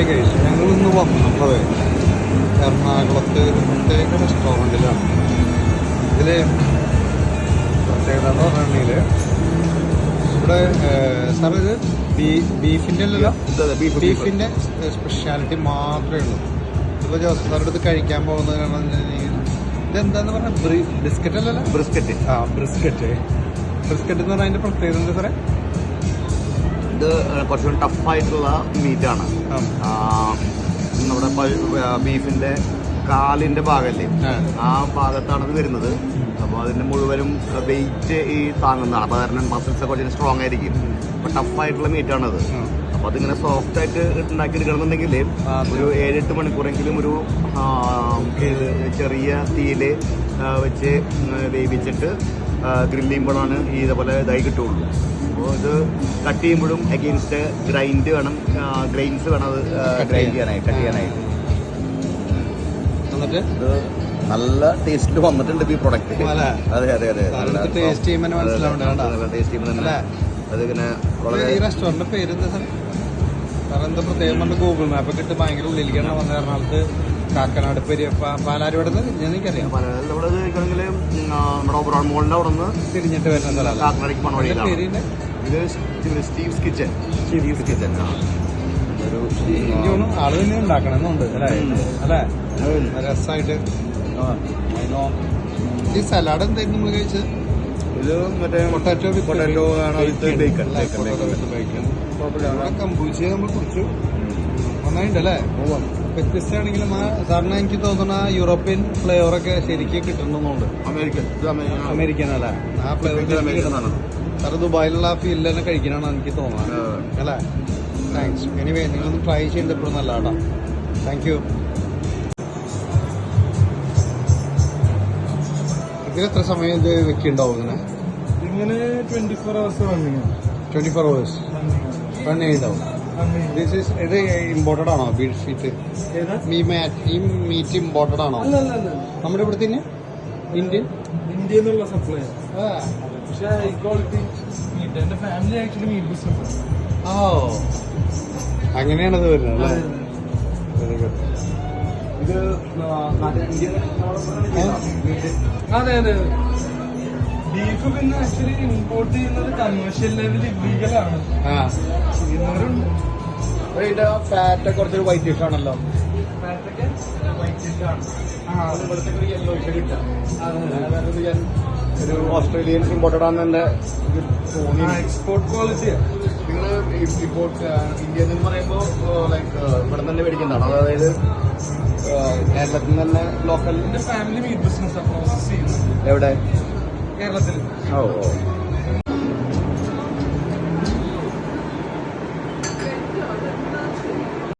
Hi guys, ഞങ്ങളിന്ന് വന്നത് എറണാകുളത്ത് ഒരു പ്രത്യേക റെസ്റ്റോറൻറ്റിലാണ്. ഇതിൽ പ്രത്യേകത എന്ന് പറഞ്ഞിട്ടുണ്ടെങ്കിൽ ഇവിടെ സാർ ഇത് ബീഫിൻ്റെ അല്ലല്ലോ, ബീഫിൻ്റെ സ്പെഷ്യാലിറ്റി മാത്രമേ ഉള്ളൂ. ഇപ്പോൾ ജോസഫ് സാറിൻ്റെ ഇത് കഴിക്കാൻ പോകുന്നത് കാരണം ഇതെന്താന്ന് പറഞ്ഞാൽ ബിസ്ക്കറ്റ് അല്ലല്ലോ, ബ്രിസ്ക്കറ്റ്. ബ്രിസ്ക്കറ്റ് എന്ന് പറഞ്ഞാൽ അതിൻ്റെ പ്രത്യേകത എന്താ സാറേ? ഇത് കുറച്ചുകൂടി ടഫായിട്ടുള്ള മീറ്റാണ്. നമ്മുടെ ബീഫിന്റെ കാലിന്റെ ഭാഗമല്ലേ, ആ ഭാഗത്താണ് ഇത് വരുന്നത്. അപ്പോൾ അതിന്റെ മുഴുവനും വെയിറ്റ് ഈ താങ്ങുന്നതാണ്. അപ്പോൾ കാരണം മസിൽസ് ഒക്കെ കുറച്ച് സ്ട്രോങ് ആയിരിക്കും. അപ്പോൾ ടഫായിട്ടുള്ള മീറ്റാണത്. അപ്പോൾ അതിങ്ങനെ സോഫ്റ്റ് ആയിട്ട് ഉണ്ടാക്കി എടുക്കണമെന്നുണ്ടെങ്കിൽ ഒരു 7-8 മണിക്കൂറെങ്കിലും ഒരു ചെറിയ തീയിൽ വെച്ച് വേവിച്ചിട്ട് ഗ്രില്ല് ചെയ്യുമ്പോഴാണ് ഇതേപോലെ ഇതായി കിട്ടുള്ളൂ. അപ്പോൾ ഇത് കട്ട് ചെയ്യുമ്പോഴും അഗെയിൻസ്റ്റ് ഗ്രൈൻസ് വേണം അത് ഗ്രൈൻഡ് ചെയ്യാനായിട്ട്, കട്ട് ചെയ്യാനായിട്ട്. എന്നിട്ട് ഇത് നല്ല ടേസ്റ്റിൽ വന്നിട്ടുണ്ട് ഈ പ്രൊഡക്റ്റ്. അതെ ടേസ്റ്റ് ചെയ്യുമ്പോൾ നല്ല ടേസ്റ്റ് ചെയ്യുമ്പോൾ തന്നെ അതിങ്ങനെ ഈ റെസ്റ്റോറൻറ്റിന്റെ പേരെന്താ സാർ? സാർ എന്താ പ്രത്യേകം പറഞ്ഞ ഗൂഗിൾ മാപ്പൊക്കെ ഇട്ട് ഭയങ്കര ഉള്ളിലേക്കാണ് വന്നത്. എറണാകുളത്ത് കാക്കനാട് പാലാരിവിടെ നിന്ന് എനിക്കറിയാം. ഇവിടെ കഴിക്കണമെങ്കിൽ നമ്മുടെ ഓബ്രോൺ മോളിന്റെ അവിടെ നിന്ന് തിരിഞ്ഞിട്ട് വരുന്ന സ്ഥലമാണ് കാക്കനാടേക്ക് പോണ വഴിയിലാണ്. ഇത് സ്റ്റീവ്സ് കിച്ചൺ. ഒരു ആള് തന്നെ ഉണ്ടാക്കണമെന്നുണ്ട് അല്ലേ? രസമായിട്ട്. ഈ സലാഡ് എന്തായിരുന്നു നമ്മൾ കഴിച്ചത്? ഇത് മറ്റേ പൊട്ടാറ്റോ കമ്പൂച്ചി നമ്മൾ കുറിച്ചു നന്നായിട്ടല്ലേ? വ്യത്യസ്തമാണെങ്കിലും സാറിന് എനിക്ക് തോന്നുന്ന യൂറോപ്യൻ ഫ്ലേവറൊക്കെ ശരിക്കും കിട്ടുന്നുണ്ട്. അമേരിക്കൻ അല്ലേ? ആ ഫ്ലേവർ സാറ് ദുബായിലുള്ള ആ ഫീൽഡ് തന്നെ കഴിക്കാനാണ് എനിക്ക് തോന്നുന്നത് അല്ലേ? താങ്ക്സ്. എനിവേ നിങ്ങളൊന്ന് ട്രൈ ചെയ്തപ്പോഴും നല്ല കേട്ടോ. Thank you. ഇതിൽ എത്ര സമയം ഇത് വെക്കുന്നുണ്ടാവും ഇങ്ങനെ 24 hours റണ്ണിങ്? 24 hours റൺ ചെയ്യുന്നുണ്ടാവും. ഇത് ഇമ്പോർട്ടഡ് ആണോ ബീഫ് ഷീറ്റ്? ഈ മീറ്റ് ഇമ്പോർട്ടഡ് ആണോ? നമ്മുടെ ഇവിടെ തന്നെ ഇന്ത്യന്നുള്ള സപ്ലൈ. പക്ഷേ ഹൈ ക്വാളിറ്റി മീറ്റ്. എന്റെ ഫാമിലി ആക്ച്വലി മീറ്റ് ബിസിനസ്. ഓ, അങ്ങനെയാണത് വരുന്നത് അല്ലേ? Very good. ഇത് അതെ ബീഫ് പിന്നെ ആക്ച്വലി ഇമ്പോർട്ട് ചെയ്യുന്നത് കമേഴ്ഷ്യൽ ലെവൽ ഇല്ലീഗലാണ്. ഫാറ്റ് കുറച്ചൊരു വൈറ്റിഷ് ആണല്ലോ. ഫാറ്റൊക്കെ വൈറ്റ് ആണ്. ഒരു ഓസ്ട്രേലിയൻസ് ഇമ്പോർട്ടഡ് ആണെന്ന് എന്റെ എക്സ്പോർട്ട് ക്വാളിറ്റിയാണ്. നിങ്ങൾ ഇമ്പോർട്ട് ഇന്ത്യയിൽ നിന്ന് പറയുമ്പോൾ ലൈക്ക് ഇവിടെ തന്നെ മേടിക്കുന്നതാണോ? അതായത് കേരളത്തിൽ നിന്ന് തന്നെ ലോക്കൽ? എന്റെ ഫാമിലി മീറ്റ് ബിസിനസ് പ്രോസസ് ചെയ്യുന്നത് എവിടെ? കേരളത്തിൽ. ഓ